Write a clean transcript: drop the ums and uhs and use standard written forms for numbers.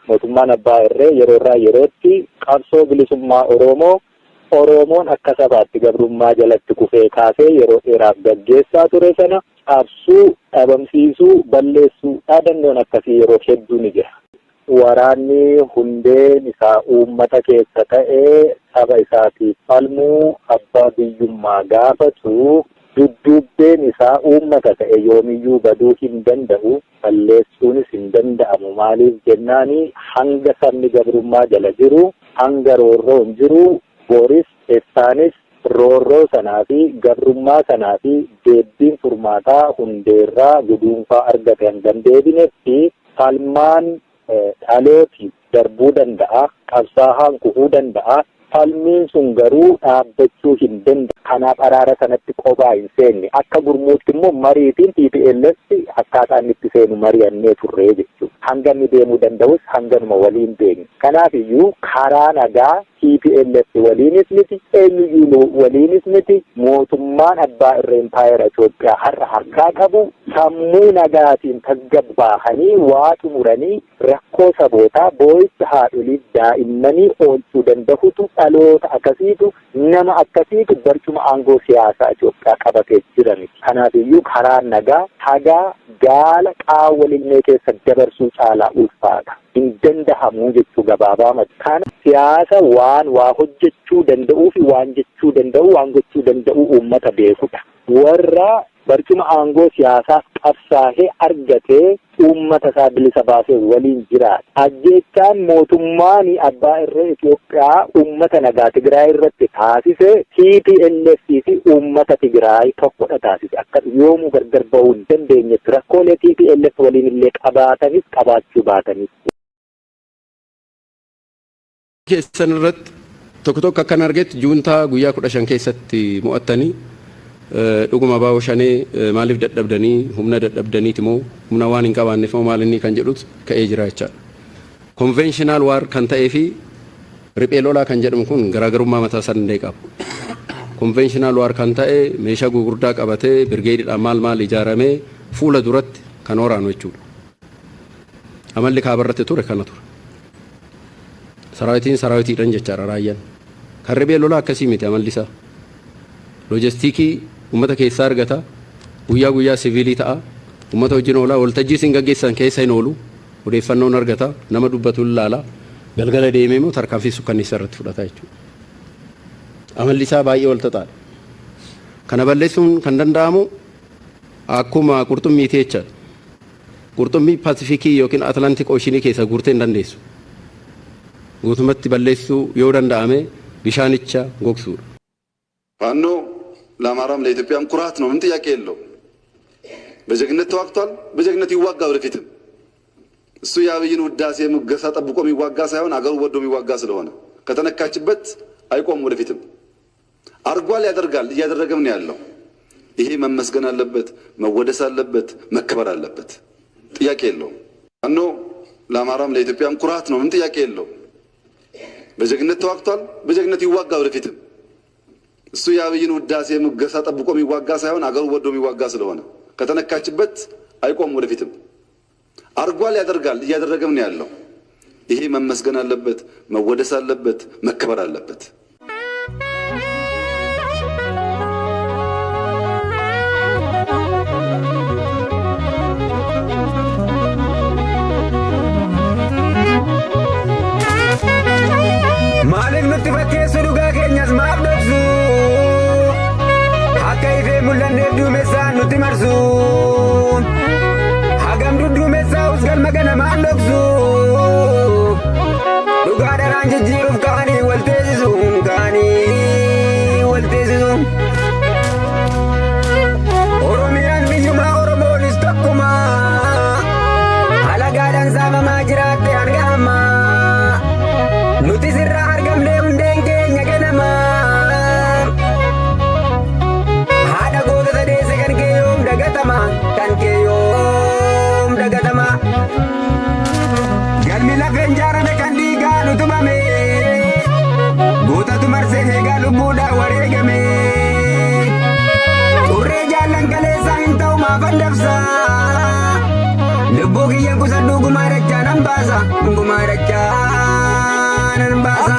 mootummaan abbaa irree yeroo irraa yerootti qabsoo bilisummaa Oromoon akka sabaatti gabrummaa jalatti kufee kaasee yeroo dheeraaf gaggeessaa ture sana cabsuu, dhabamsiisuu, balleessuu dhaadannoon akkasii yeroo hedduu ni jira. Waraanni hundeen isaa uummata keessa ta'ee saba isaatiif falmuu, abbaa biyyummaa gaafatu, dudduubbeen isaa uummata ta'e yoomiyyuu baduu hin danda'u, balleessuunis hin danda'amu. Maaliif jennaani hanga sabni gabrummaa jala jiru, hanga roorroon jiru, boris eessaanis roorroo sanaa fi gabrummaa sanaa fi deebbiin furmaataa hundeerraa guduunfaa argate hanga hin deebinetti falmaan dhalooti darbuu danda'a, qabsaa'aan kufuu danda'a. Falmiin sun garuu dhaabbachuu hin danda'u. Kanaaf araara sanatti qophaa hin seenne. Akka gurmuutti immoo mariitiin TPLF akkaataa inni itti seenu mari'annee turree jechuudha. Hanga inni deemuu danda'us hanganuma waliin deemu. Kanaaf iyyuu karaa nagaa TPLF waliinis miti, eenyuyyuu waliinis miti, mootummaan abbaa irree impaayera Itoophiyaa har'a harkaa qabu sammuu nagaatiin tasgabbaa'anii waa xumuranii rakkoo sabootaa boo'icha haadholiif daa'immanii oolchuu danda'utu dhaloota akkasiitu nama akkasiitu barcuma aangoo siyaasaa Itoophiyaa qabatee jirani. Kanaaf iyyuu karaa nagaa hagaa gaala qaawwa lilmee keessa dabarsuu caalaa ulfaata. Hin danda'amu jechuu gabaabaa. Kana siyaasa waan waa hojjechuu danda'uu fi waan jechuu danda'u, waan gochuu danda'u uummata beekudha. Warra barcuma aangoo siyaasaaf qabsaa'ee argatee uummata isaa bilisa baasee waliin jiraata. Ajjeechaan mootummaan abbaa irree Itoophiyaa uummata nagaa Tigraay irratti taasise TPLF fi uummata Tigraay tokkodha taasise. Akka yoomuu gargar ba'uu hin dandeenyetti rakkoolee TPLF waliin illee qabaatanis qabaachuu baatanis. Keessan irratti tokko akkan argetti juuntaa guyyaa 15 keessatti mo'attanii dhuguma baa'oo shanee maaliif dadhabdanii humna dadhabdaniiti moo humna waan hin qabaanneef moo maal inni kan jedhutu ka'ee jira jechaadha. Konvenshinal waar kan ta'ee fi riphee lolaa kan jedhamu kun garaagarummaa mataa isaa danda'e qaba. Konvenshinal waar kan ta'e meeshaa gurguddaa qabatee birgeediidhaan maal ijaaramee fuula duratti kan waraanu jechuudha. Amalli kaabarratti ture kana ture. Saraawitiidhaan jechaadha raayyaan. Kan riphee lolaa akkasii miti amalli isaa. Loojistiikii uummata keessaa argata, guyyaa siviilii ta'a, uummata wajjin oolaa, waltajjii isin gaggeessan keessa hin oolu, odeeffannoon argata, nama dubbatu ilaala, galgala deemee immoo tarkaanfii sukkanneessa irratti fudhata jechuudha. Amalli isaa baay'ee wal xaxaadha. Kana balleessuun kan danda'amu akkuma qurxummiitii jechaadha. Qurxummii Paasifikii yookiin Atlantik Ooshinii keessa guurtee hin dandeessu. Guutumatti balleessuu yoo danda'ame bishaanicha gogsuudha. ፋኖ ለአማራም ለኢትዮጵያም ኩራት ነው። ምን ጥያቄ የለው። በጀግነት ተዋግቷል፣ በጀግነት ይዋጋ ወደፊትም። እሱ የአብይን ውዳሴ ሙገሳ ጠብቆ የሚዋጋ ሳይሆን አገሩ ወዶ የሚዋጋ ስለሆነ ከተነካችበት አይቆም ወደፊትም። አርጓል፣ ያደርጋል፣ እያደረገም ነው ያለው። ይሄ መመስገን አለበት፣ መወደስ አለበት፣ መከበር አለበት። ጥያቄ የለው። ፋኖ ለአማራም ለኢትዮጵያም ኩራት ነው። ምን ጥያቄ የለው። በጀግነት ተዋግቷል፣ በጀግነት ይዋጋ ወደፊትም። እሱ የአብይን ውዳሴ ሙገሳ ጠብቆ የሚዋጋ ሳይሆን አገሩ ወዶ የሚዋጋ ስለሆነ ከተነካችበት አይቆም ወደፊትም። አርጓል፣ ያደርጋል፣ እያደረገም ነው ያለው። ይሄ መመስገን አለበት፣ መወደስ አለበት፣ መከበር አለበት። ማለም ንትፈከሱ ዱጋ ከኛስ ማብደሱ አከይፌ ሙለን ዱሜሳ ንትመርሱ ሀገም ዱሜሳ ውስገል መገነ ማለብሱ ዱጋ ደራን ጅጅሩፍ ካኒ ወልቴዚሱ ኦሮሚያን ብዩማ ኦሮሞኒስ ተኩማ አለጋዳን ሳመማ ጅራቴ አንጋማ nuti sirra argamne hundeen keenya ganama haadha gootota deesse kan kee yoom dagatama galmi lafeen jaarame kan dhiigaan utubame gootatu marsee eegaa lubbuudhaan wareegame xurree jaallan kaleessaa hin ta'u maafan dabsa lubbuu kiyyan kusadhuu gumaa dachaa nam baasa, gumaa dachaa nan baasa.